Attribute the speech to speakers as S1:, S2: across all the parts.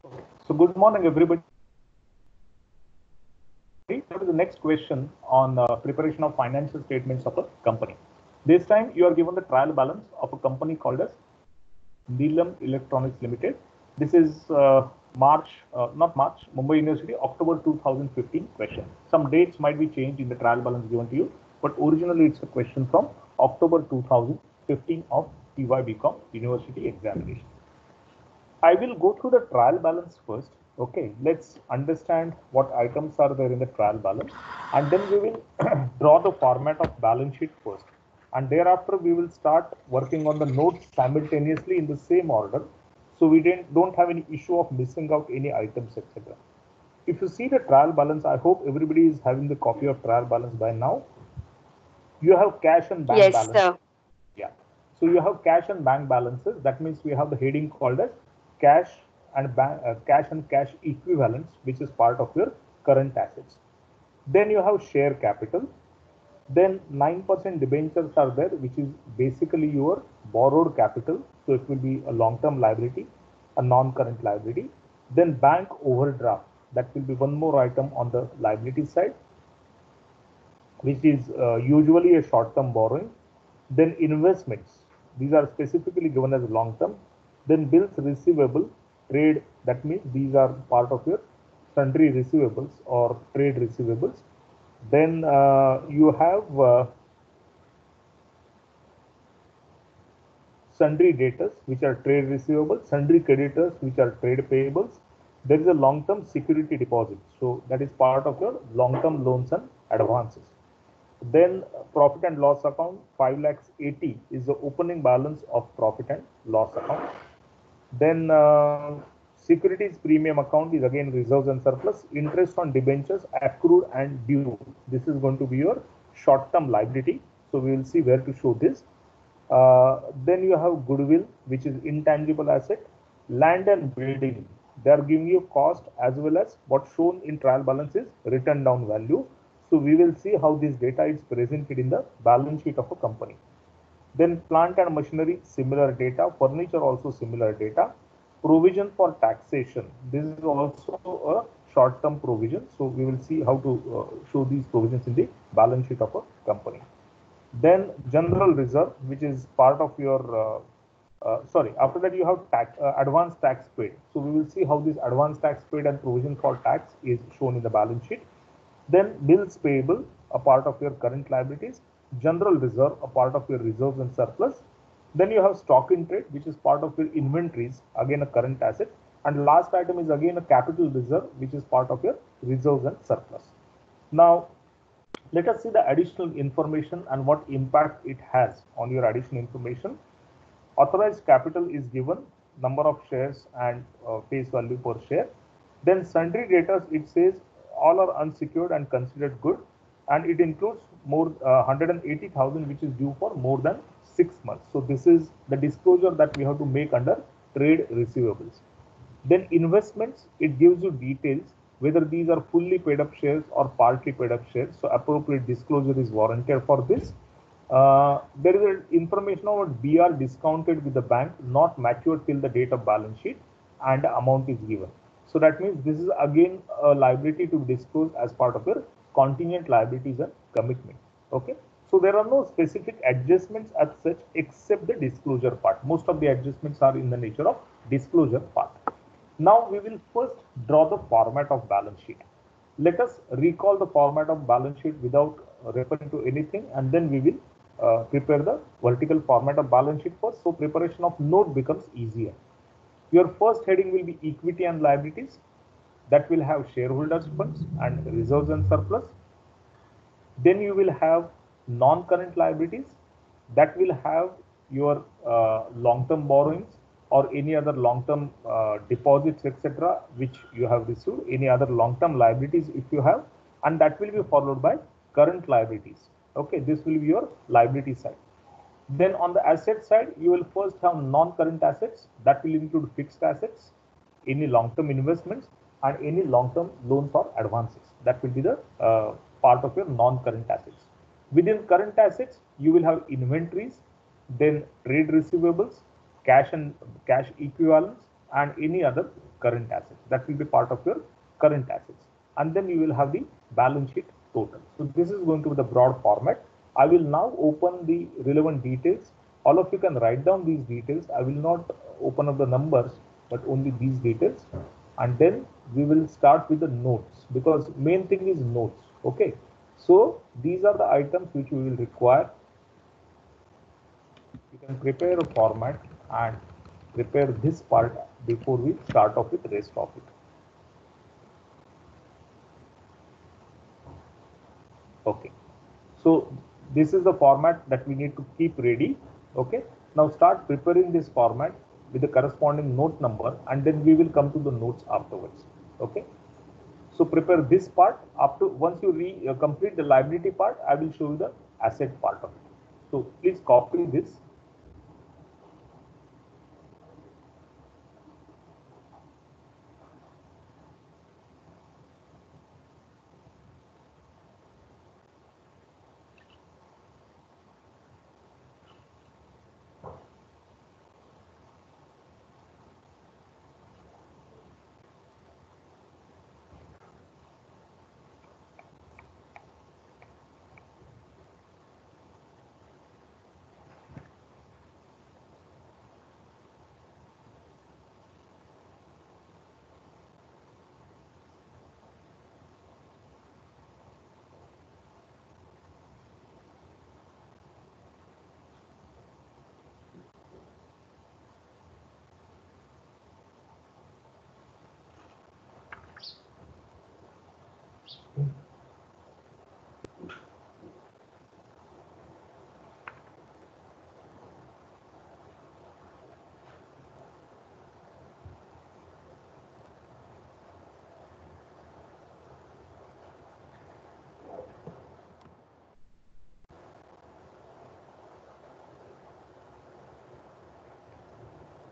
S1: So good morning, everybody. Welcome to the next question on preparation of financial statements of a company. This time you are given the trial balance of a company called as Neelam Electronics Limited. This is not March, Mumbai University, October 2015 question. Some dates might be changed in the trial balance given to you, but originally it's a question from October 2015 of TY University examination. I will go through the trial balance first. Okay, let's understand what items are there in the trial balance, and then we will draw the format of balance sheet first. And thereafter, we will start working on the notes simultaneously in the same order, so we don't have any issue of missing out any items, etc. If you see the trial balance, I hope everybody is having the copy of trial balance by now. You have cash and bank
S2: Yes,
S1: balance.
S2: sir.
S1: Yeah. So you have cash and bank balances. That means we have the heading called as cash cash and cash equivalents, which is part of your current assets. Then you have share capital. Then 9% debentures are there, which is basically your borrowed capital. So it will be a long-term liability, a non-current liability. Then bank overdraft. That will be one more item on the liability side, which is usually a short-term borrowing. Then investments, these are specifically given as long-term. Then bills receivable, trade, that means these are part of your sundry receivables or trade receivables. Then you have sundry debtors, which are trade receivables, sundry creditors, which are trade payables. There is a long-term security deposit, so that is part of your long-term loans and advances. Then profit and loss account 5 lakhs 80 is the opening balance of profit and loss account. Then securities premium account is again reserves and surplus. Interest on debentures accrued and due. This is going to be your short-term liability. So we will see where to show this. Then you have goodwill, which is intangible asset, land and building. They are giving you cost as well as what shown in trial balance is written down value. So we will see how this data is presented in the balance sheet of a company. Then plant and machinery, similar data. Furniture, also similar data. Provision for taxation. This is also a short-term provision. So we will see how to show these provisions in the balance sheet of a company. Then general reserve, which is part of your sorry, after that you have tax, advance tax paid. So we will see how this advance tax paid and provision for tax is shown in the balance sheet. Then bills payable, a part of your current liabilities. General reserve, a part of your reserves and surplus. Then you have stock in trade, which is part of your inventories, again a current asset. And last item is again a capital reserve, which is part of your reserves and surplus. Now, let us see the additional information and what impact it has on your additional information. Authorized capital is given, number of shares and face value per share. Then sundry debtors, it says all are unsecured and considered good, and it includes more 180,000, which is due for more than 6 months. So this is the disclosure that we have to make under trade receivables. Then investments, it gives you details whether these are fully paid up shares or partly paid up shares. So appropriate disclosure is warranted for this. There is information about BR discounted with the bank, not matured till the date of balance sheet, and the amount is given. So that means this is again a liability to be disclosed as part of your contingent liabilities and commitment. Okay. So there are no specific adjustments as such except the disclosure part. Most of the adjustments are in the nature of disclosure part. Now we will first draw the format of balance sheet. Let us recall the format of balance sheet without referring to anything, and then we will prepare the vertical format of balance sheet first. So preparation of note becomes easier. Your first heading will be equity and liabilities. That will have shareholders funds and reserves and surplus. Then you will have non-current liabilities. That will have your long-term borrowings or any other long-term deposits, etc., which you have received, any other long-term liabilities if you have, and that will be followed by current liabilities. Okay, this will be your liability side. Then on the asset side, you will first have non-current assets. That will include fixed assets, any long-term investments, and any long-term loans or advances. That will be the part of your non-current assets. Within current assets, you will have inventories, then trade receivables, cash and cash equivalents, and any other current assets. That will be part of your current assets. And then you will have the balance sheet total. So this is going to be the broad format. I will now open the relevant details. All of you can write down these details. I will not open up the numbers, but only these details. And then we will start with the notes, because main thing is notes. Okay. So these are the items which we will require. You can prepare a format and prepare this part before we start off with the rest of it. Okay. So this is the format that we need to keep ready. Okay. Now start preparing this format with the corresponding note number, and then we will come to the notes afterwards. Okay. So prepare this part. After once you complete the liability part, I will show you the asset part of it. So please copy this.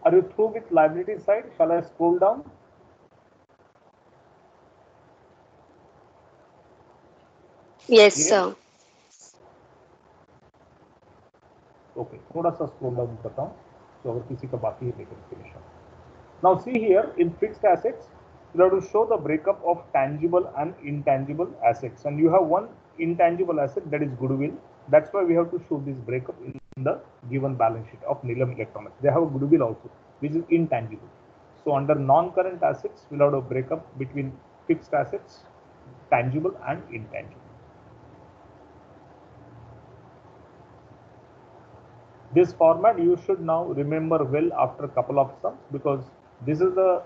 S1: Are you through with liability side? Shall I scroll down?
S2: Yes, sir.
S1: Okay, थोड़ा सा scroll down करता हूँ. So अगर किसी का बाकी है लेकिन finish up. Now see here in fixed assets, you have to show the breakup of tangible and intangible assets, and you have one intangible asset, that is goodwill. That's why we have to show this breakup in the given balance sheet of Neelam Electronics. They have a goodwill also, which is intangible. So under non-current assets, we'll have to break up between fixed assets, tangible and intangible. This format you should now remember well after a couple of sums, because this is the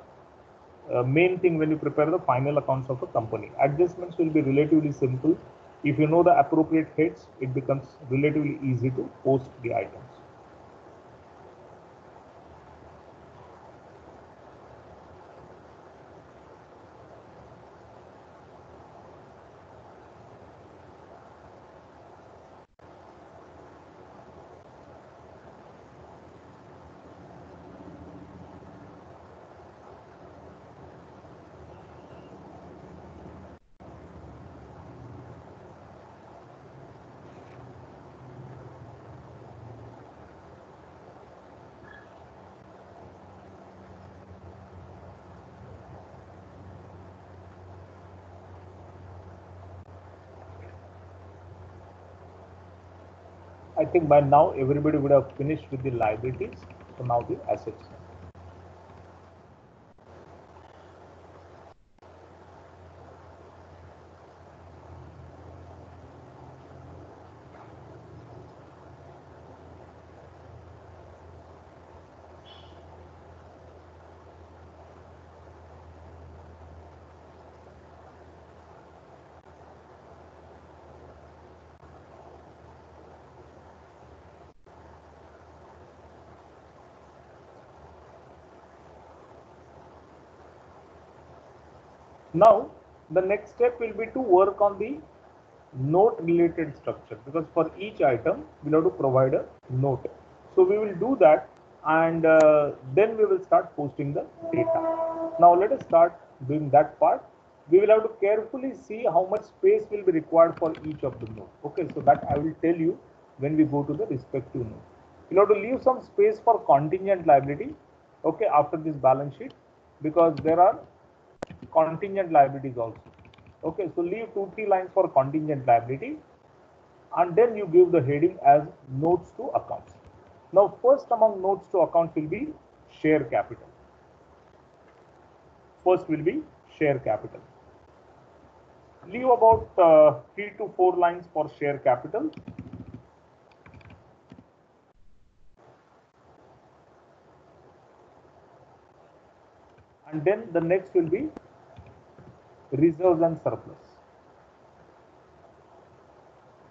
S1: main thing when you prepare the final accounts of a company. Adjustments will be relatively simple. If you know the appropriate heads, it becomes relatively easy to post the items. I think by now everybody would have finished with the liabilities. So now the assets. Now the next step will be to work on the note related structure, because for each item we'll have to provide a note. So we will do that, and then we will start posting the data. Now let us start doing that part. We will have to carefully see how much space will be required for each of the note. Okay, so that I will tell you when we go to the respective note. We'll have to leave some space for contingent liability. Okay, after this balance sheet, because there are contingent liabilities also. Okay, so leave 2-3 lines for contingent liability, and then you give the heading as notes to accounts. Now, first among notes to accounts will be share capital. First will be share capital. Leave about 3 to 4 lines for share capital. And then the next will be reserves and surplus.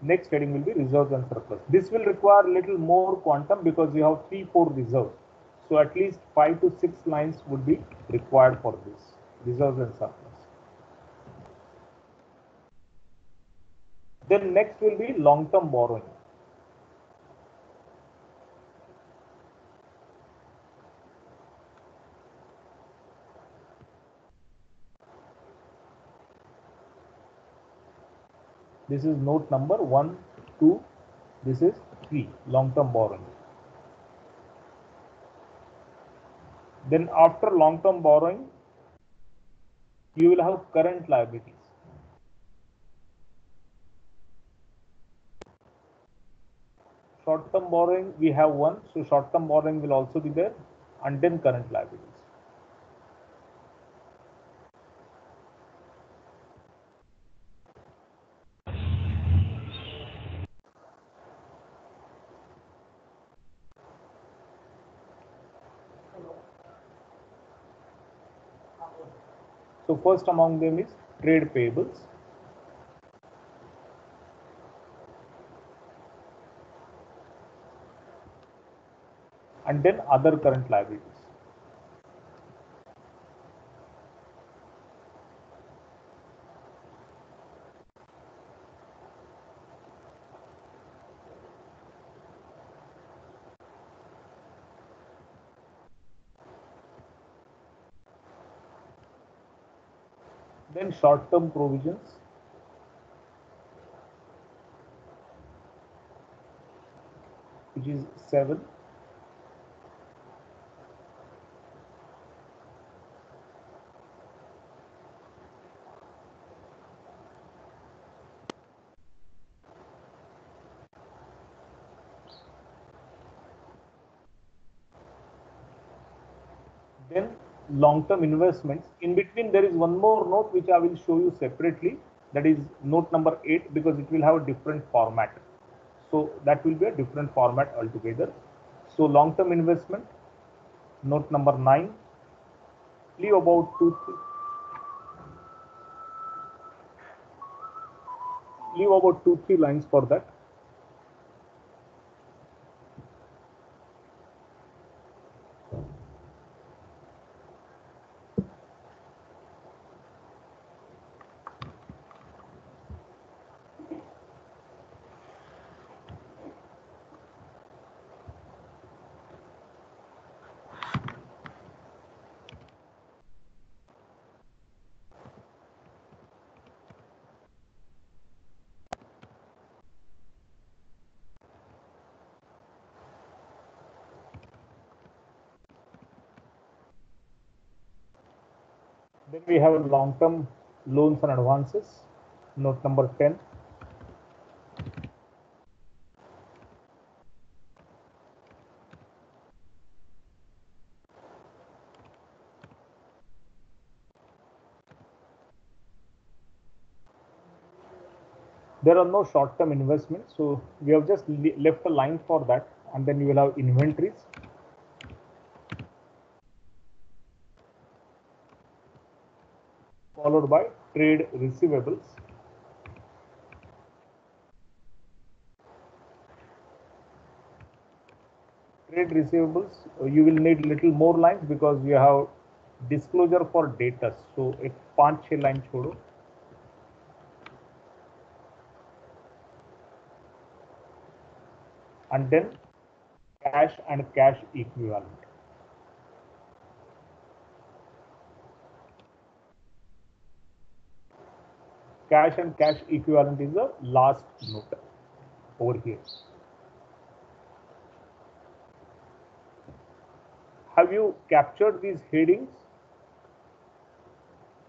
S1: Next heading will be reserves and surplus. This will require a little more quantum because you have 3-4 reserves. So at least 5 to 6 lines would be required for this reserves and surplus. Then next will be long-term borrowing. This is note number 1, 2, this is 3, long-term borrowing. Then after long-term borrowing, you will have current liabilities. Short-term borrowing, we have one, so short-term borrowing will also be there, and then current liabilities. So first among them is trade payables. And then other current liabilities. Then short-term provisions. Which is 7. Then long-term investments. In between there is one more note which I will show you separately, that is note number 8, because it will have a different format. So that will be a different format altogether. So long-term investment, note number 9, leave about 2-3 lines for that. Then we have long-term loans and advances, note number 10. There are no short-term investments, so we have just left a line for that, and then you will have inventories. Followed by trade receivables. Trade receivables, you will need little more lines because you have disclosure for debtors. So एक 5-6 line छोड़ो. And then cash and cash equivalent. Cash and cash equivalent is the last note over here. Have you captured these headings?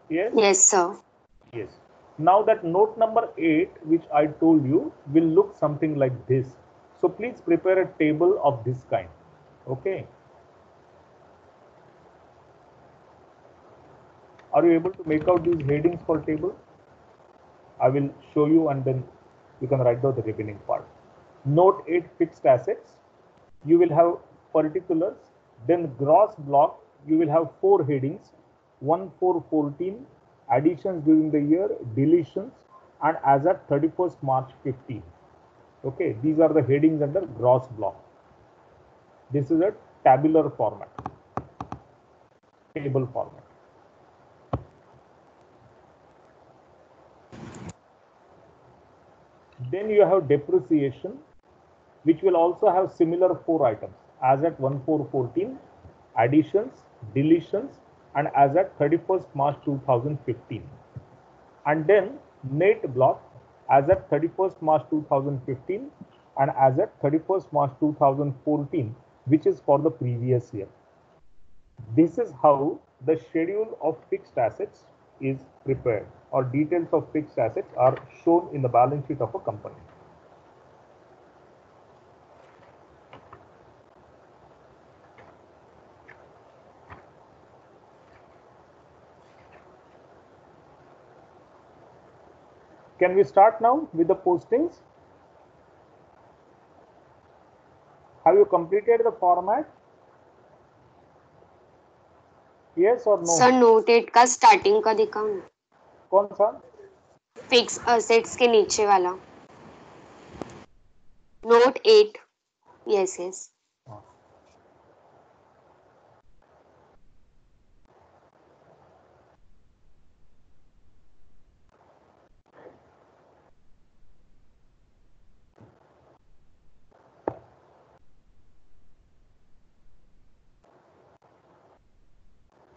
S1: Yes?
S2: Yes, sir.
S1: Yes. Now that note number 8, which I told you, will look something like this. So please prepare a table of this kind. Okay. Are you able to make out these headings for table? I will show you and then you can write down the remaining part. Note 8 fixed assets. You will have particulars. Then gross block, you will have 4 headings. 1, 4, 14, additions during the year, deletions, and as at 31st March 15. Okay, these are the headings under gross block. This is a tabular format, table format. Then you have depreciation, which will also have similar 4 items as at 1414, additions, deletions, and as at 31st March 2015. And then net block as at 31st March 2015 and as at 31st March 2014, which is for the previous year. This is how the schedule of fixed assets is prepared, or details of fixed assets are shown in the balance sheet of a company. Can we start now with the postings? Have you completed the format? Yes or no?
S2: Sir note 8 का starting का दिखाओ ना,
S1: कौन सा?
S2: Fix assets के नीचे वाला note 8. Yes yes.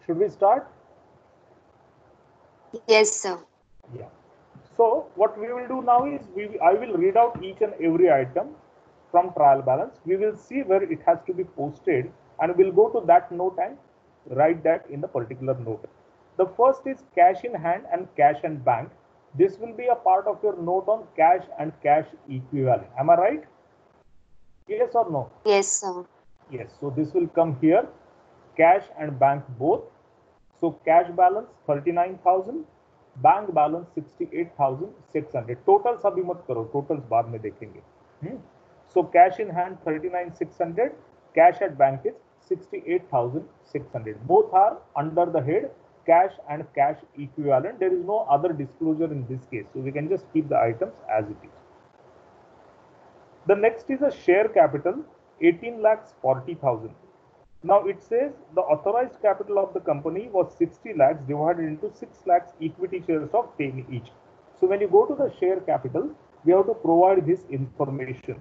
S1: Should we start?
S2: Yes, sir.
S1: Yeah. So what we will do now is I will read out each and every item from trial balance. We will see where it has to be posted, and we'll go to that note and write that in the particular note. The first is cash in hand and cash and bank. This will be a part of your note on cash and cash equivalent. Am I right? Yes or no?
S2: Yes, sir.
S1: Yes. So this will come here, cash and bank both. So cash balance 39,000, bank balance 68,600. Totals अभी मत करो, totals बाद में देखेंगे. So cash in hand 39,600, cash at bank is 68,600. Both are under the head cash and cash equivalent. There is no other disclosure in this case, so we can just keep the items as it is. The next is a share capital 18,40,000. Now it says the authorized capital of the company was 60 lakhs divided into 6 lakhs equity shares of 10 each. So when you go to the share capital, we have to provide this information.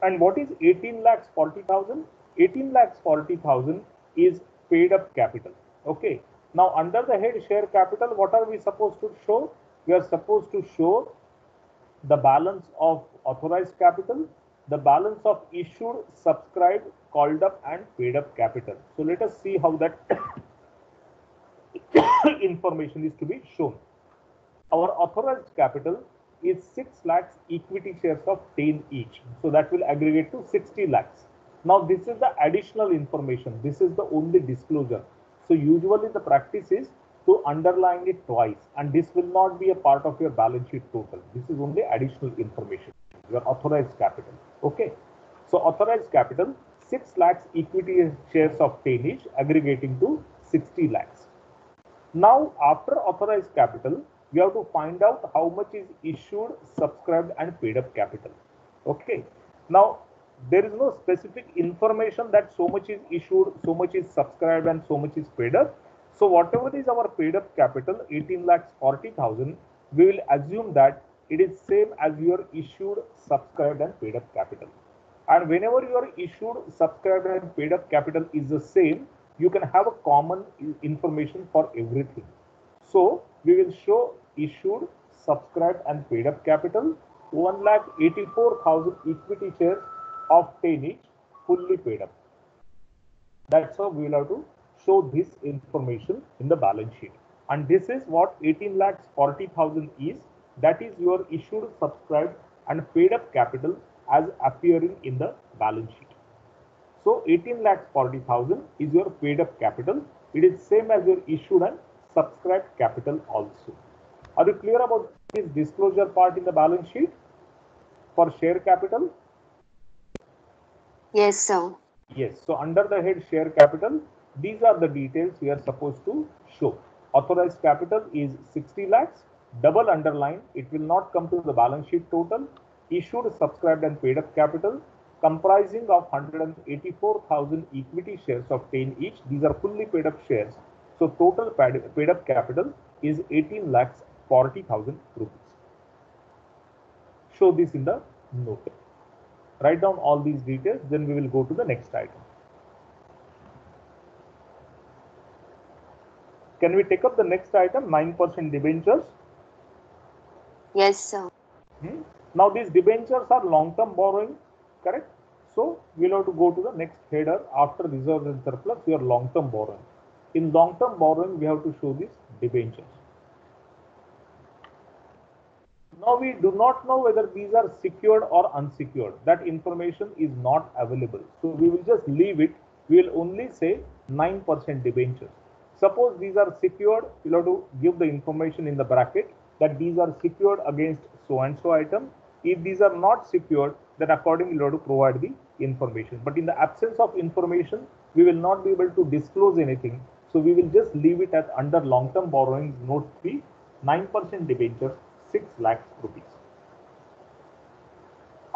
S1: And what is 18 lakhs 40,000? 18 lakhs 40,000 is paid up capital. Okay. Now under the head share capital, what are we supposed to show? We are supposed to show the balance of authorized capital, the balance of issued, subscribed, called up and paid up capital. So let us see how that information is to be shown. Our authorized capital is 6 lakhs equity shares of 10 each. So that will aggregate to 60 lakhs. Now this is the additional information. This is the only disclosure. So usually the practice is to underline it twice, and this will not be a part of your balance sheet total. This is only additional information, your authorized capital. Okay. So authorized capital 6 lakhs equity shares of 10 each, aggregating to 60 lakhs. Now after authorized capital, we have to find out how much is issued, subscribed and paid up capital. Okay. Now there is no specific information that so much is issued, so much is subscribed and so much is paid up. So whatever is our paid up capital, 18 lakhs 40,000, we will assume that it is same as your issued, subscribed and paid up capital. And whenever your issued, subscribed and paid up capital is the same, you can have a common information for everything. So we will show issued, subscribed and paid up capital 1,84,000 equity shares of 10 each, fully paid up. That's how we will have to show this information in the balance sheet. And this is what 18,40,000 is. That is your issued, subscribed and paid up capital as appearing in the balance sheet. So 18,40,000 is your paid up capital. It is same as your issued and subscribed capital also. Are you clear about this disclosure part in the balance sheet for share capital?
S2: Yes, sir.
S1: Yes. So under the head share capital, these are the details we are supposed to show. Authorized capital is 60 lakhs, double underline, it will not come to the balance sheet total. Issued, subscribed and paid up capital comprising of 184,000 equity shares of 10 each. These are fully paid up shares. So total paid up capital is 18 lakhs 40,000 rupees. Show this in the note. Write down all these details, then we will go to the next item. Can we take up the next item, 9% debentures?
S2: Yes, sir.
S1: Now these debentures are long-term borrowing, correct? So we'll have to go to the next header after reserves and surplus, your long-term borrowing. In long-term borrowing, we have to show these debentures. Now we do not know whether these are secured or unsecured. That information is not available. So we will just leave it. We will only say 9% debentures. Suppose these are secured, you'll have to give the information in the bracket that these are secured against so and so item. If these are not secured, then accordingly you have to provide the information. But in the absence of information, we will not be able to disclose anything. So we will just leave it at under long-term borrowings, note 3, 9% debentures, 6 lakhs rupees.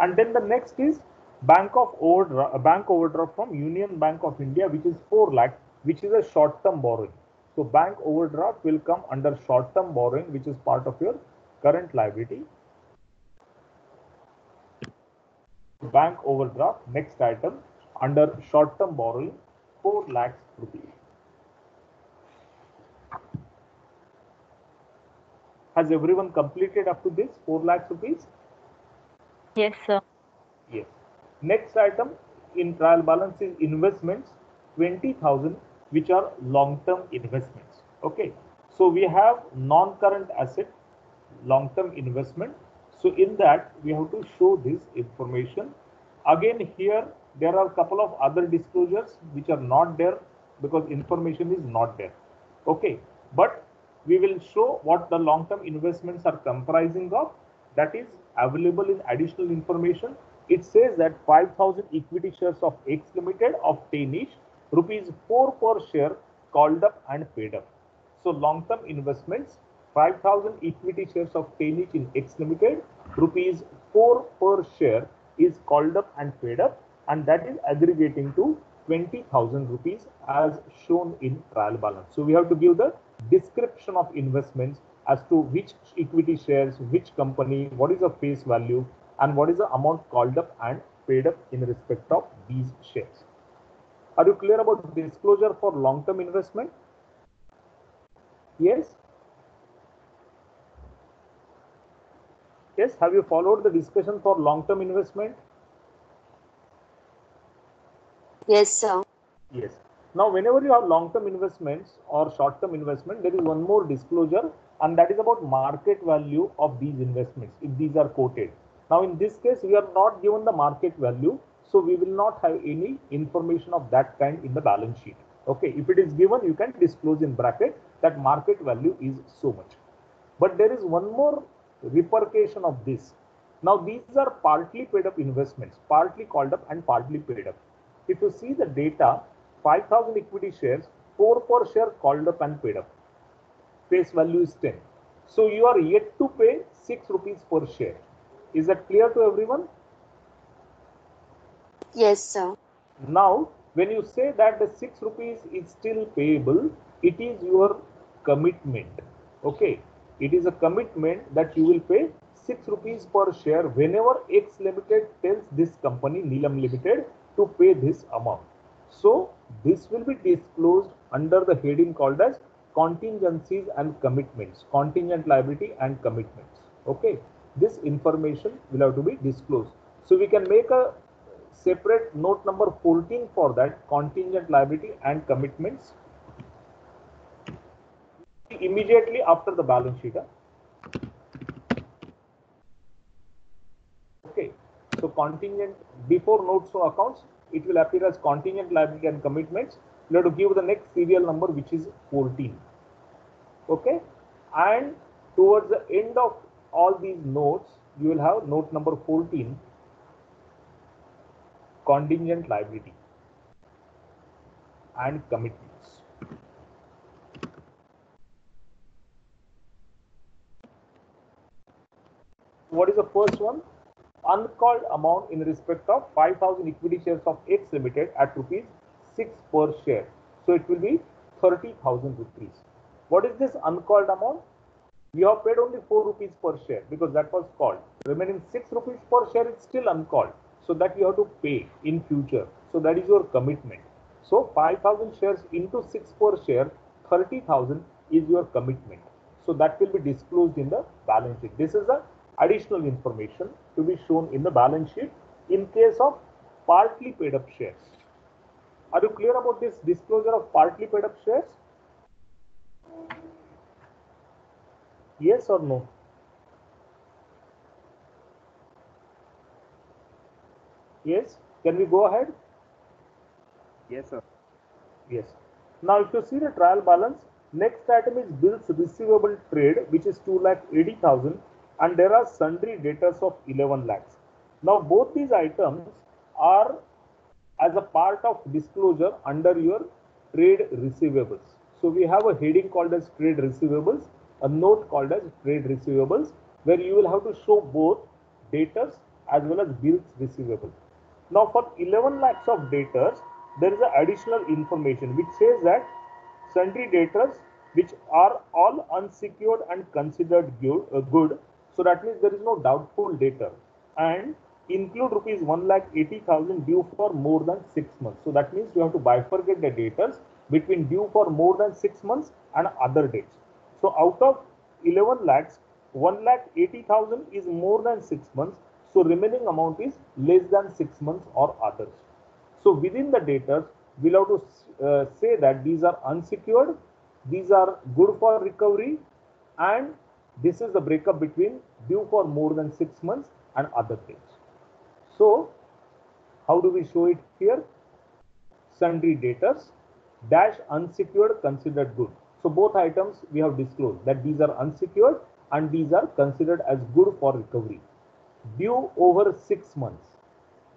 S1: And then the next is bank overdraft from Union Bank of India, which is 4 lakhs, which is a short-term borrowing. So bank overdraft will come under short-term borrowing, which is part of your current liability. Bank overdraft, next item, under short-term borrowing, 4 lakhs rupees. Has everyone completed up to this 4 lakhs rupees?
S3: Yes, sir.
S1: Yes. Next item in trial balance is investments, 20,000, which are long-term investments. Okay. So we have non-current asset, long-term investment. So in that we have to show this information. Again here there are a couple of other disclosures which are not there because information is not there. Okay. But we will show what the long-term investments are comprising of. That is available in additional information. It says that 5,000 equity shares of X Limited of 10 each, rupees 4 per share called up and paid up. So long-term investments, 5,000 equity shares of 10 each in X Limited, rupees 4 per share is called up and paid up, and that is aggregating to 20,000 rupees as shown in trial balance. So we have to give the description of investments as to which equity shares, which company, what is the face value, and what is the amount called up and paid up in respect of these shares. Are you clear about disclosure for long-term investment? Yes? Yes, have you followed the discussion for long-term investment?
S2: Yes, sir.
S1: Yes. Now, whenever you have long-term investments or short-term investment, there is one more disclosure, and that is about market value of these investments if these are quoted. Now, in this case, we are not given the market value, so we will not have any information of that kind in the balance sheet. Okay, if it is given, you can disclose in bracket that market value is so much. But there is one more repercussion of this. Now, these are partly paid up investments, partly called up and partly paid up. If you see the data, 5,000 equity shares, 4 per share called up and paid up. Face value is 10. So you are yet to pay 6 rupees per share. Is that clear to everyone?
S2: Yes, sir.
S1: Now, when you say that the 6 rupees is still payable, it is your commitment. Okay. It is a commitment that you will pay 6 rupees per share whenever X Limited tells this company, Neelam Limited, to pay this amount. So, this will be disclosed under the heading called as contingencies and commitments, contingent liability and commitments. Okay. This information will have to be disclosed. So, we can make a separate note number 14 for that, contingent liability and commitments. immediately after the balance sheet. Okay, so contingent before notes to accounts, it will appear as contingent liability and commitments. You have to give the next serial number, which is 14. Okay, and towards the end of all these notes, you will have note number 14, contingent liability and commitments. What is the first one? Uncalled amount in respect of 5,000 equity shares of X Limited at rupees 6 per share. So it will be 30,000 rupees. What is this uncalled amount? You have paid only 4 rupees per share because that was called. Remaining 6 rupees per share is still uncalled. So that you have to pay in future. So that is your commitment. So 5,000 shares into 6 per share, 30,000 is your commitment. So that will be disclosed in the balance sheet. This is the additional information to be shown in the balance sheet in case of partly paid up shares. Are you clear about this disclosure of partly paid up shares? Yes or no? Yes. Can we go ahead?
S4: Yes, sir.
S1: Yes. Now, if you see the trial balance, next item is bills receivable trade, which is 2,80,000, and there are sundry debtors of 11 lakhs. Now, both these items are as a part of disclosure under your trade receivables. So, we have a heading called as trade receivables, a note called as trade receivables, where you will have to show both debtors as well as bills receivable. Now, for 11 lakhs of debtors, there is an additional information which says that sundry debtors which are all unsecured and considered good. So that means there is no doubtful debtor, and include rupees 1,80,000 due for more than 6 months. So that means you have to bifurcate the debtors between due for more than 6 months and other dates. So out of 11 lakhs, 1,80,000 is more than 6 months. So remaining amount is less than 6 months or others. So within the debtors, we'll have to say that these are unsecured, these are good for recovery, and this is the breakup between due for more than 6 months and other dates. So how do we show it here? Sundry debtors dash unsecured considered good. So both items we have disclosed that these are unsecured and these are considered as good for recovery. Due over 6 months,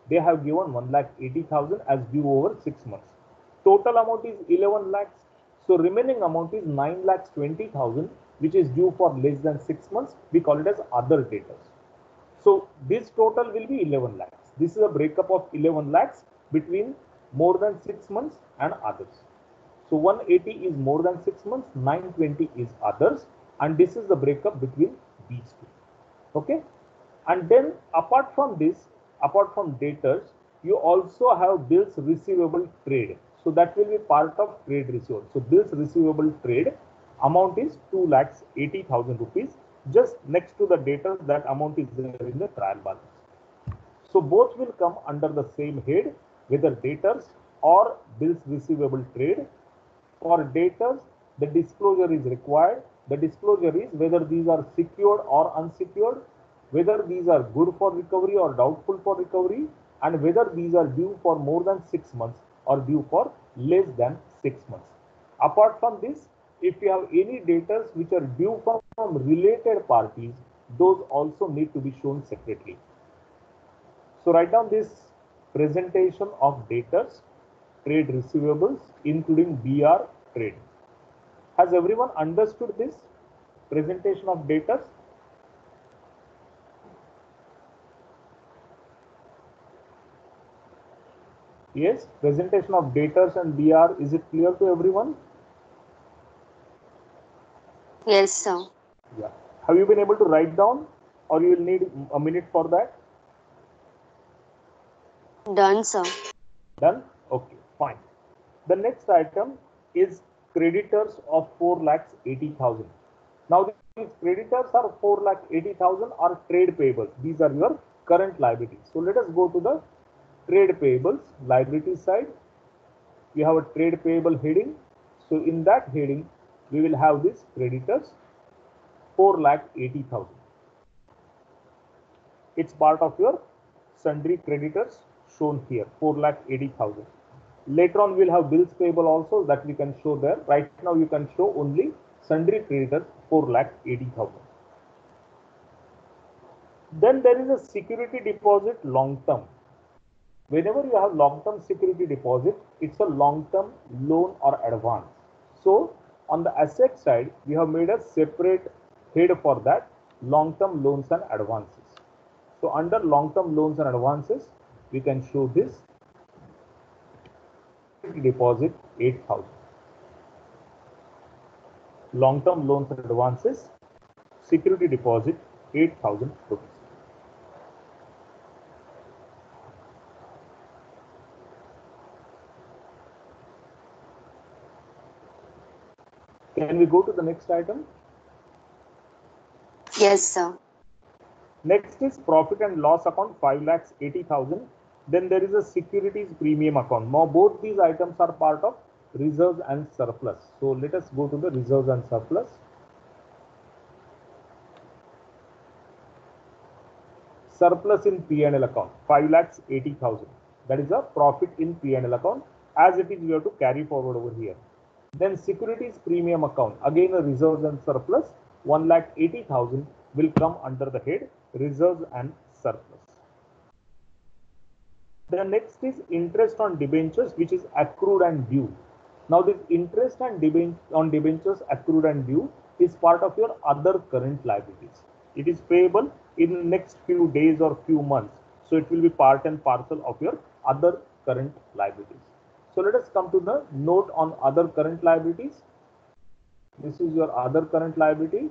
S1: they have given 1,80,000 as due over 6 months. Total amount is 11 lakhs. So remaining amount is 9,20,000, which is due for less than 6 months. We call it as other debtors. So this total will be 11 lakhs. This is a breakup of 11 lakhs between more than 6 months and others. So 180 is more than 6 months, 920 is others, and this is the breakup between these two. Okay. And then apart from this, apart from debtors, you also have bills receivable trade. So that will be part of trade receivable. So bills receivable trade amount is 2,80,000 rupees. Just next to the debtors, that amount is there in the trial balance. So both will come under the same head, whether debtors or bills receivable trade. For debtors, the disclosure is required. The disclosure is whether these are secured or unsecured, whether these are good for recovery or doubtful for recovery, and whether these are due for more than 6 months or due for less than 6 months. Apart from this, if you have any debtors which are due from related parties, those also need to be shown separately. So write down this presentation of debtors, trade receivables, including BR trade. Has everyone understood this presentation of debtors? Yes, presentation of debtors and BR, is it clear to everyone?
S2: Yes, sir.
S1: Yeah. Have you been able to write down, or you will need a minute for that?
S2: Done, sir.
S1: Done? Okay, fine. The next item is creditors of 4,80,000. Now these creditors are 4,80,000 are trade payables. These are your current liabilities. So let us go to the trade payables liability side. We have a trade payable heading. So in that heading, we will have this creditors 4,80,000. It's part of your sundry creditors shown here, 4,80,000. Later on, we'll have bills payable also that we can show there. Right now, you can show only sundry creditors 4,80,000. Then there is a security deposit long term. Whenever you have long term security deposit, it's a long term loan or advance. So on the asset side, we have made a separate head for that, long term loans and advances. So under long term loans and advances, we can show this deposit 8,000. Long term loans and advances, security deposit 8,000 rupees. Can we go to the next item?
S2: Yes, sir.
S1: Next is profit and loss account 5,80,000. Then there is a securities premium account. Now both these items are part of reserves and surplus. So let us go to the reserves and surplus. Surplus in P&L account 5,80,000. That is a profit in P&L account. As it is, we have to carry forward over here. Then securities premium account, again a reserves and surplus, 1,80,000 will come under the head reserves and surplus. The next is interest on debentures, which is accrued and due. Now this interest and on debentures accrued and due is part of your other current liabilities. It is payable in the next few days or few months. So it will be part and parcel of your other current liabilities. So let us come to the note on other current liabilities. This is your other current liability.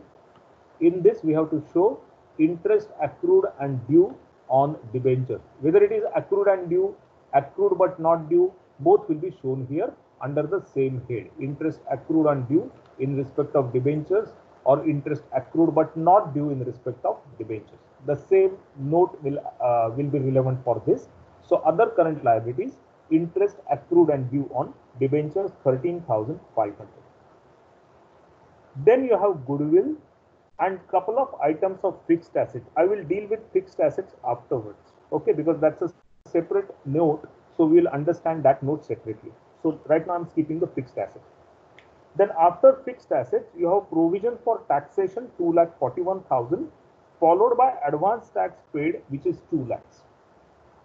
S1: In this, we have to show interest accrued and due on debentures. Whether it is accrued and due, accrued but not due, both will be shown here under the same head. Interest accrued and due in respect of debentures, or interest accrued but not due in respect of debentures. The same note will be relevant for this. So other current liabilities, interest accrued and due on debentures 13,500. Then you have goodwill and couple of items of fixed assets. I will deal with fixed assets afterwards, okay, because that's a separate note, so we'll understand that note separately. So right now I'm skipping the fixed assets. Then after fixed assets, you have provision for taxation 2,41,000, followed by advance tax paid, which is 2 lakhs.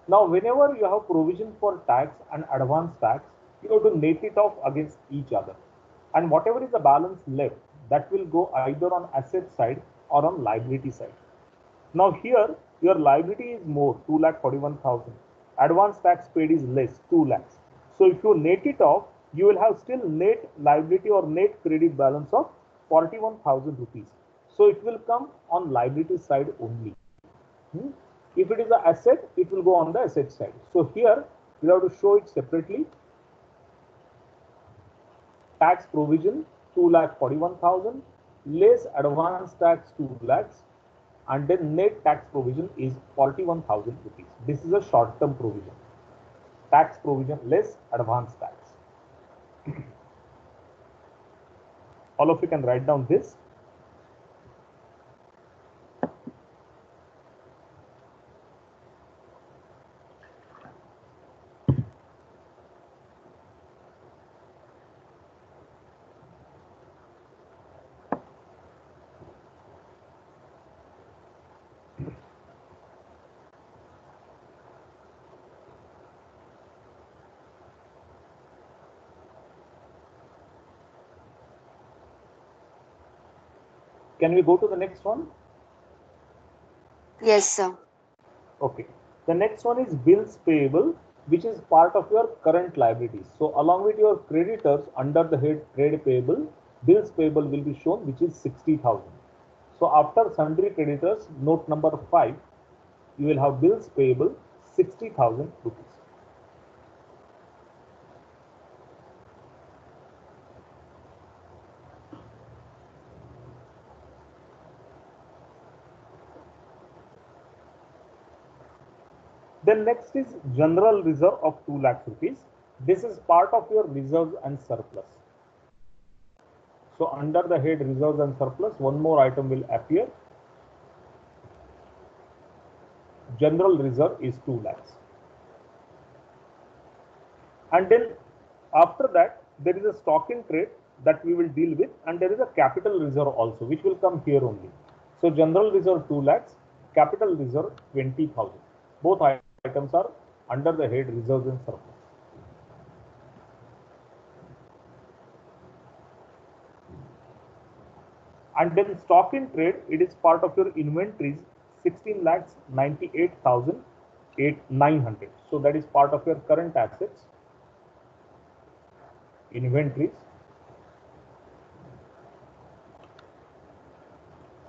S1: Now, whenever you have provision for tax and advance tax, you have to net it off against each other. And whatever is the balance left, that will go either on asset side or on liability side. Now here, your liability is more, 2,41,000. Advance tax paid is less, 2 lakhs. So if you net it off, you will have still net liability or net credit balance of 41,000 rupees. So it will come on liability side only. If it is an asset, it will go on the asset side. So here we have to show it separately. Tax provision 2,41,000, less advance tax 2 lakhs, and then net tax provision is 41,000 rupees. This is a short-term provision. Tax provision less advance tax. All of you can write down this. Can we go to the next one?
S2: Yes, sir.
S1: Okay. The next one is bills payable, which is part of your current liabilities. So along with your creditors under the head trade payable, bills payable will be shown, which is 60,000. So after sundry creditors, note number 5, you will have bills payable 60,000 rupees. Then next is general reserve of 2 lakh rupees. This is part of your reserves and surplus. So under the head reserves and surplus, one more item will appear. General reserve is 2 lakhs. And then after that, there is a stock in trade that we will deal with, and there is a capital reserve also, which will come here only. So general reserve 2 lakhs, capital reserve 20,000. Both items are under the head reserves and surplus. And then stock in trade, it is part of your inventories, 16 lakhs 98,900. So that is part of your current assets, inventories,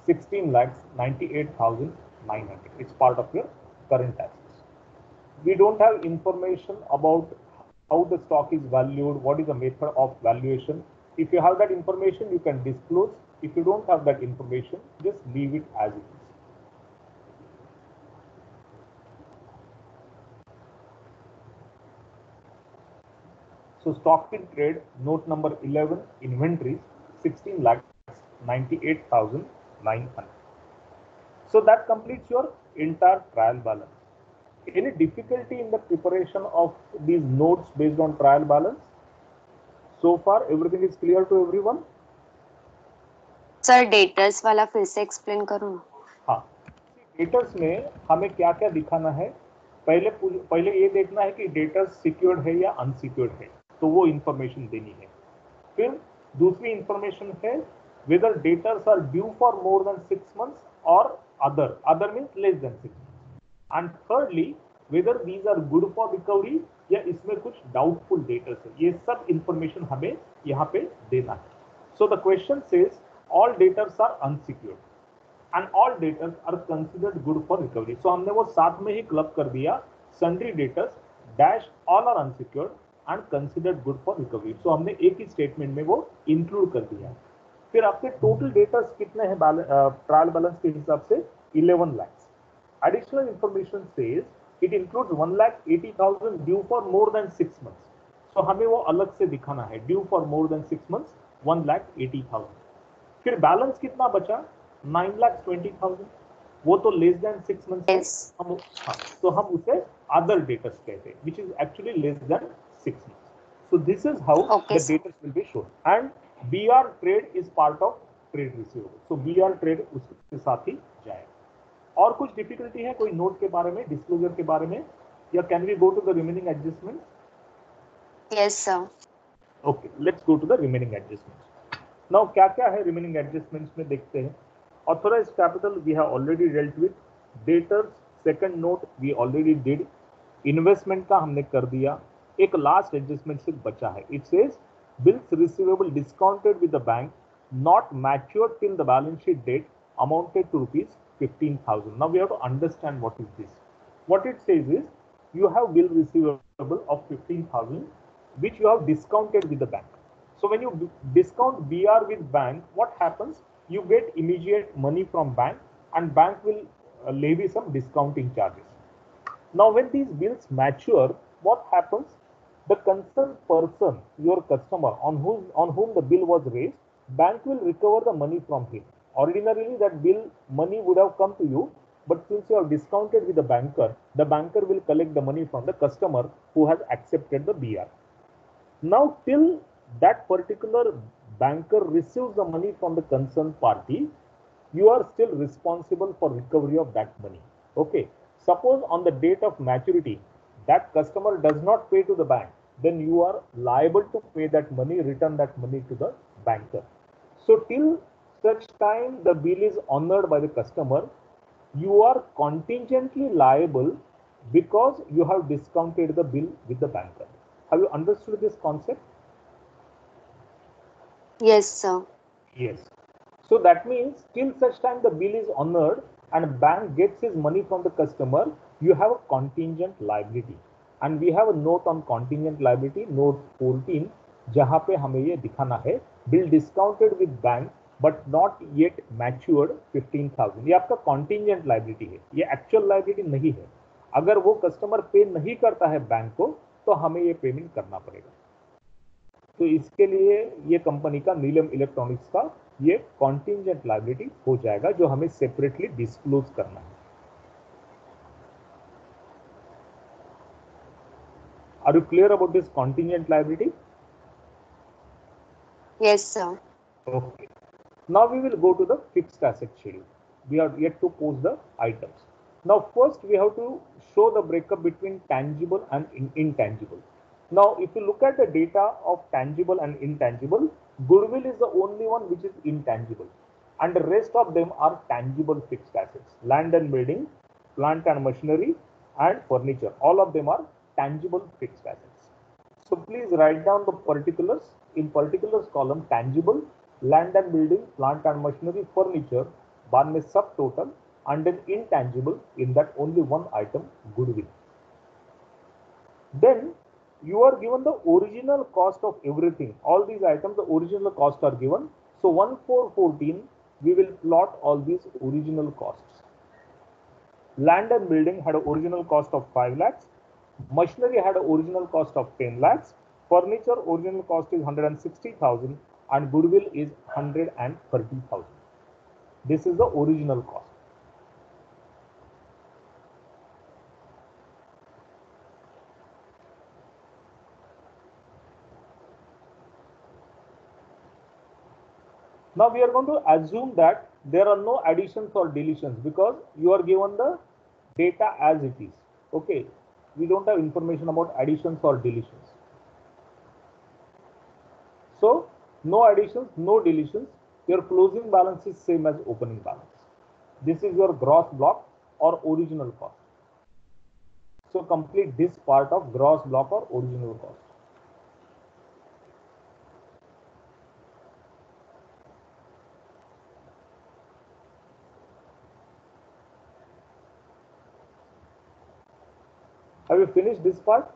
S1: 16 lakhs 98,900. It's part of your current assets. We don't have information about how the stock is valued, what is the method of valuation. If you have that information, you can disclose. If you don't have that information, just leave it as it is. So stock in trade, note number 11, inventories, 16 lakhs 98,900. So that completes your entire trial balance. Any difficulty in the preparation of these notes based on trial balance? So far, everything is clear to everyone?
S2: Sir debtors वाला फिर से explain करो ना.
S1: हाँ, debtors में हमें क्या क्या दिखाना है? पहले ये देखना है कि डेटर्स सिक्योर्ड है या अनसिक्योर्ड है, तो वो इंफॉर्मेशन देनी है. फिर दूसरी इंफॉर्मेशन है whether debtors are due for more than 6 months or other means less than 6 months. And thirdly, whether these are good for recovery या इसमें कुछ doubtful debtors है. ये सब इंफॉर्मेशन हमें यहाँ पे देना है. So the question says all debtors are unsecured and all debtors are considered good for recovery. So हमने वो साथ में ही क्लब कर दिया, sundry debtors dash all are unsecured and considered good for recovery. So हमने एक ही स्टेटमेंट में वो इंक्लूड कर दिया. फिर आपके टोटल डेटर्स कितने हैं ट्रायल बैलेंस के हिसाब से? 11 lakhs. Additional information says it includes 1,80,000 due for more than 6 months. So हमें वो अलग से दिखाना है, due for more than 6 months 1,80,000. फिर बैलेंस कितना बचा? 9,20,000. वो तो लेस देन 6 months है. तो हम उसे अदर डेटर्स कहते हैं, which is actually less than 6 months. So this is how the debtors will be shown. And BR trade is part of trade receivable. So BR trade उसके साथ ही जाएगा. और कुछ डिफिकल्टी है कोई नोट के बारे में, डिस्क्लोजर के बारे में, या can we go to the remaining adjustment?
S2: Yes sir.
S1: Okay, let's go to the remaining adjustments. Now क्या क्या है रिमेनिंग एडजस्टमेंट्स में देखते हैं. Authorised capital we have already dealt with. Debtors second note we already did. Investment का हमने कर दिया. एक लास्ट एडजस्टमेंट सिर्फ बचा है. It says bills receivable discounted with the bank not matured till the balance sheet date amounted to rupees 15,000. Now we have to understand what is this. What it says is you have bill receivable of 15,000 which you have discounted with the bank. So when you discount BR with bank, what happens? You get immediate money from bank and bank will levy some discounting charges. Now when these bills mature, what happens? The concerned person, your customer on whom the bill was raised, bank will recover the money from him. Ordinarily that bill money would have come to you, but since you have discounted with the banker will collect the money from the customer who has accepted the BR. Now till that particular banker receives the money from the concerned party, you are still responsible for recovery of that money. Okay, suppose on the date of maturity that customer does not pay to the bank, then you are liable to pay that money, return that money to the banker. So till such time the bill is honored by the customer, you are contingently liable because you have discounted the bill with the banker. Have you understood this concept?
S2: Yes sir.
S1: Yes. So that means till such time the bill is honored and bank gets his money from the customer, you have a contingent liability. And we have a note on contingent liability, note 14, जहां पे हमें ये दिखाना है bill discounted with bank but not yet matured 15,000. ये आपका contingent liability है, ये actual liability नहीं है. अगर वो कस्टमर पे नहीं करता है बैंक को, तो हमें ये पेमेंट करना पड़ेगा. तो इसके लिए ये कंपनी का नीलम इलेक्ट्रॉनिक्स का ये कॉन्टिंजेंट लायबिलिटी हो जाएगा, जो हमें सेपरेटली डिस्क्लोज करना है। Are you clear about this contingent liability?
S2: Yes, sir.
S1: Okay. Now we will go to the fixed asset schedule. We are yet to post the items. Now first we have to show the breakup between tangible and intangible. Now if you look at the data of tangible and intangible, goodwill is the only one which is intangible, and the rest of them are tangible fixed assets. Land and building, plant and machinery, and furniture, all of them are tangible fixed assets. So please write down the particulars. In particulars column, tangible, land and building, plant and machinery, furniture, बाद में subtotal, and then intangible, in that only one item, goodwill. Then you are given the original cost of everything. All these items, the original cost are given. So 1414, we will plot all these original costs. Land and building had an original cost of 5 lakhs. Machinery had an original cost of 10 lakhs. Furniture original cost is 160,000 and goodwill is 130,000. This is the original cost. Now we are going to assume that there are no additions or deletions because you are given the data as it is. Okay, we don't have information about additions or deletions. So no additions, no deletions. Your closing balance is same as opening balance. This is your gross block or original cost. So complete this part of gross block or original cost. Have you finished this part?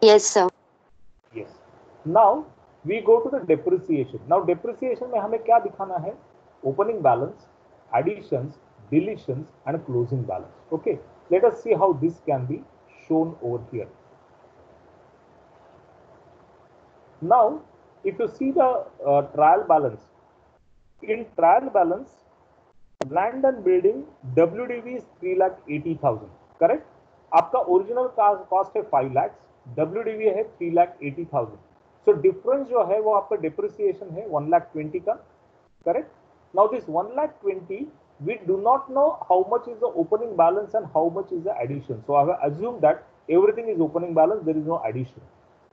S2: Yes, sir.
S1: Yes. Now we go to the depreciation. Now depreciation में हमें क्या दिखाना है? Opening balance, additions, deletions, and closing balance. Okay. Let us see how this can be shown over here. Now, if you see the trial balance, in trial balance, land and building WDV is 3,80,000. Correct? आपका original cost है 5 lakhs, WDV है 3,80,000. So difference जो है वो आपका depreciation है 1,20,000 का. Correct? Now this 1,20,000 we do not know how much is the opening balance and how much is the addition. So I have assumed that everything is opening balance, there is no addition,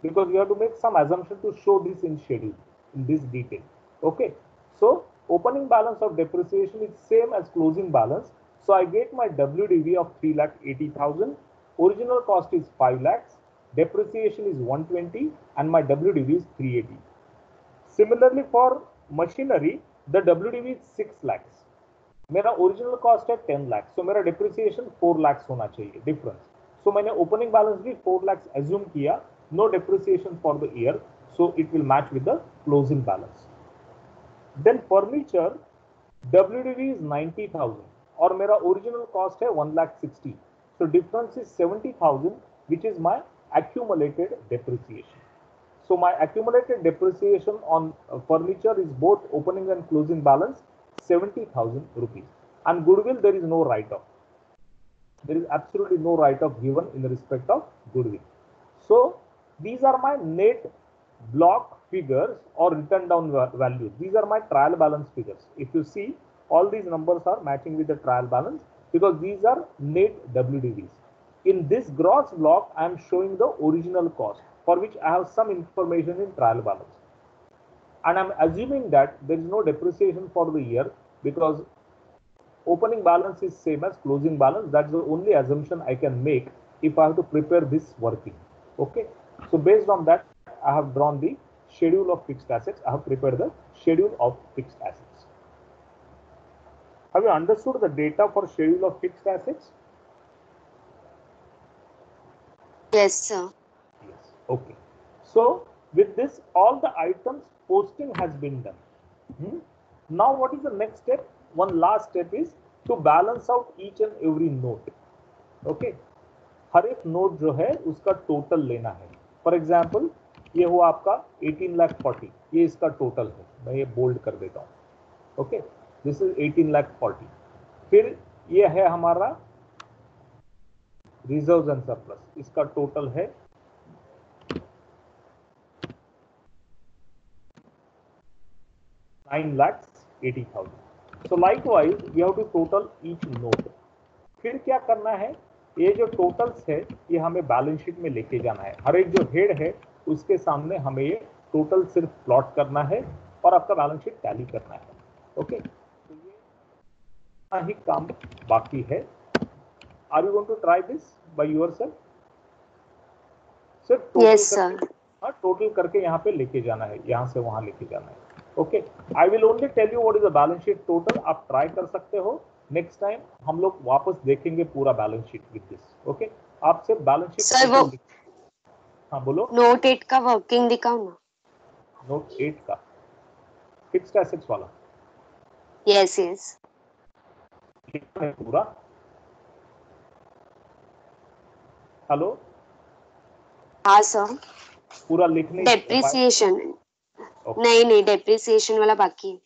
S1: because we have to make some assumption to show this in schedule in this detail. Okay, so opening balance of depreciation is same as closing balance. So I get my WDV of 3,80,000. Original cost is 5 lakhs. Depreciation is 120 and my WDV is 380. Similarly for machinery, the WDV is 6 lakhs. मेरा original cost है 10 लाख, सो मेरा depreciation 4 lakh होना चाहिए difference. सो मैंने opening balance भी 4 lakh assume किया, no depreciation for the year, so it will match with the closing balance. Then furniture WDV is 90,000 और मेरा ओरिजिनल कॉस्ट है 1,60,000, so difference is 70,000 which is my accumulated depreciation. So my accumulated depreciation on furniture is both opening and closing balance 70,000 rupees. And goodwill, there is no write-off. There is absolutely no write-off given in respect of goodwill. So these are my net block figures or written down values. These are my trial balance figures. If you see, all these numbers are matching with the trial balance because these are net WDVs. In this gross block, I am showing the original cost for which I have some information in trial balance. And I'm assuming that there is no depreciation for the year because opening balance is same as closing balance. That's the only assumption I can make if I have to prepare this working. Okay. So based on that, I have drawn the schedule of fixed assets. I have prepared the schedule of fixed assets. Have you understood the data for schedule of fixed assets?
S2: Yes, sir.
S1: Yes. Okay. So with this, all the items posting has been done. Now what is the next step? One last step is to balance out each and every note. Okay. हर एक note जो है उसका total लेना है। For example ये हुआ आपका 18,40,000, ये इसका टोटल है, मैं ये बोल्ड कर देता हूँ। Okay, this is 18,40,000। फिर ये है हमारा रिजर्व एंड सरप्लस, इसका टोटल है 9,80,000। So likewise we have to total each note. फिर क्या करना है, ये जो टोटल्स है ये हमें बैलेंस शीट में लेके जाना है। हर एक जो हेड है उसके सामने हमें ये टोटल सिर्फ प्लॉट करना है और आपका बैलेंस शीट टैली करना है। ओके, तो ये इतना ही काम बाकी है। Are you going to try this by yourself? सिर्फ टोटल
S2: Yes, sir.
S1: हाँ, टोटल करके यहाँ पे लेके जाना है, यहाँ से वहां लेके जाना है। Okay, I will only tell you what is the balance sheet total. आप ट्राई कर सकते हो, नेक्स्ट टाइम हम लोग वापस देखेंगे पूरा balance sheet with this. Okay, आप सिर्फ बैलेंस शीट
S2: Sir, वो
S1: हाँ बोलो।
S2: नोट 8 का वर्किंग दिखाओ ना।
S1: नोट 8 का फिक्स्ड एसेट्स वाला
S2: यस यस।
S1: लिखना है पूरा। हेलो,
S2: हाँ सर।
S1: पूरा लिखने
S2: डेप्रिसिएशन नहीं, डेप्रिसिएशन वाला बाकी है।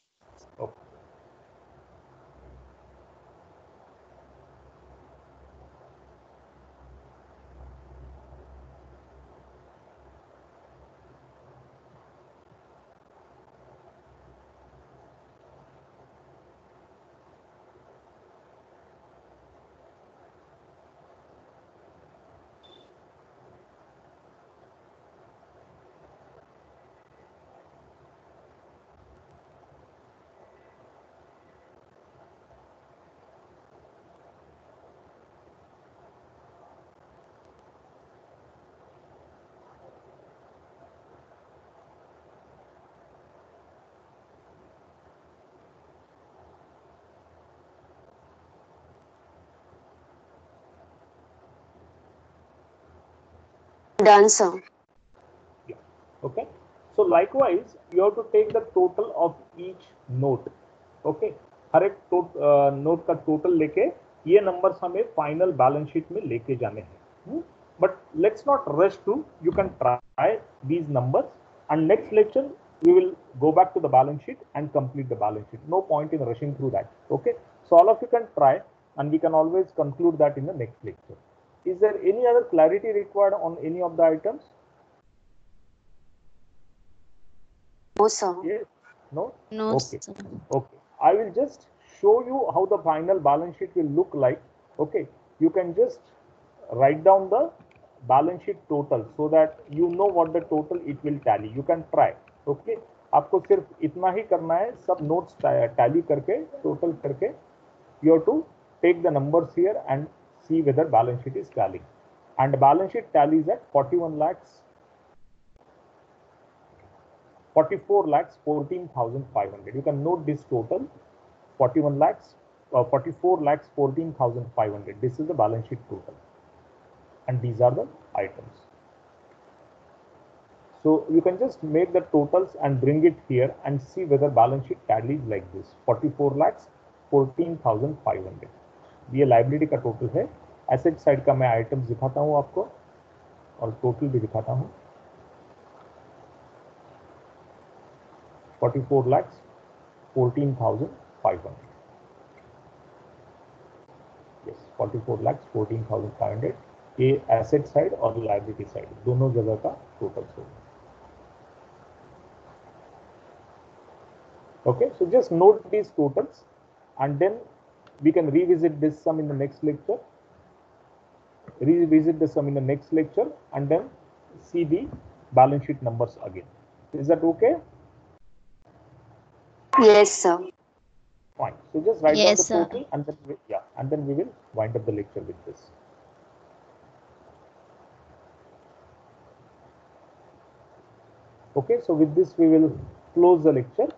S2: Done, sir.
S1: Yeah. Okay. So likewise, you have to take the total of each note. Okay. हर एक नोट का टोटल लेके ये नंबर्स हमें फाइनल बैलेंस शीट में लेके जाने हैं। But let's not rush to, you can try these numbers and next lecture we will go back to the balance sheet and complete the balance sheet. No point in rushing through that. Okay. So all of you can try and we can always conclude that in the next lecture. Is there any other clarity required on any of the items?
S2: No, sir.
S1: Yes? No?
S3: No,
S1: Okay.
S3: sir.
S1: Okay. I will just show you how the final balance sheet will look like. Okay. You can just write down the balance sheet total so that you know what the total it will tally. You can try. Okay. आपको सिर्फ इतना ही करना है, सब notes tally करके total करके you have to take the numbers here and see whether balance sheet is tallying. And balance sheet tallies at 44 lakhs 14,500. You can note this total 41 lakhs 44 lakhs 14,500. This is the balance sheet total and these are the items. So you can just make the totals and bring it here and see whether balance sheet tallies like this 44 lakhs 14,500. ये liability का total है। Asset side का मैं items दिखाता हूँ आपको और total भी दिखाता हूँ। 44 lakhs 14,500. Yes, 44 lakhs 14,500. ये एसेट साइड और लाइबिलिटी साइड दोनों जगह का टोटल होगा। Okay, so just note these totals and then we can revisit this sum in the next lecture. Revisit the sum in the next lecture and then see the balance sheet numbers again. Is that okay?
S2: Yes, sir.
S1: Fine. So just write down
S3: Yes,
S1: the
S3: sir.
S1: total and then and then we will wind up the lecture with this. Okay, so with this we will close the lecture.